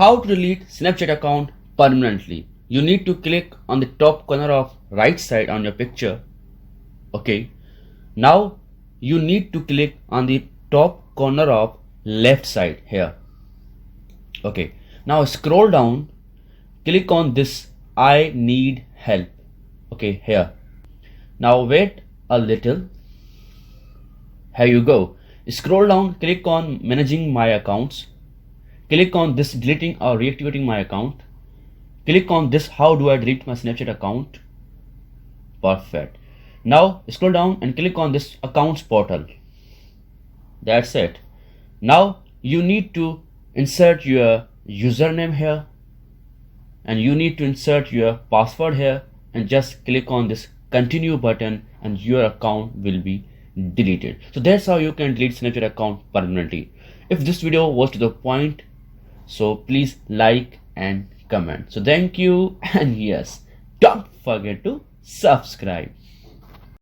How to delete Snapchat account permanently? You need to click on the top corner of right side on your picture. Okay. Now you need to click on the top corner of left side here. Okay. Now scroll down, click on this I need help. Okay, here. Now wait a little. Here you go. Scroll down, click on managing my accounts. Click on this deleting or reactivating my account. Click on this how do I delete my Snapchat account. Perfect. Now scroll down and click on this accounts portal. That's it. Now you need to insert your username here and you need to insert your password here and just click on this continue button and your account will be deleted. So that's how you can delete Snapchat account permanently. If this video was to the point, so please like and comment. So thank you, and yes, don't forget to subscribe.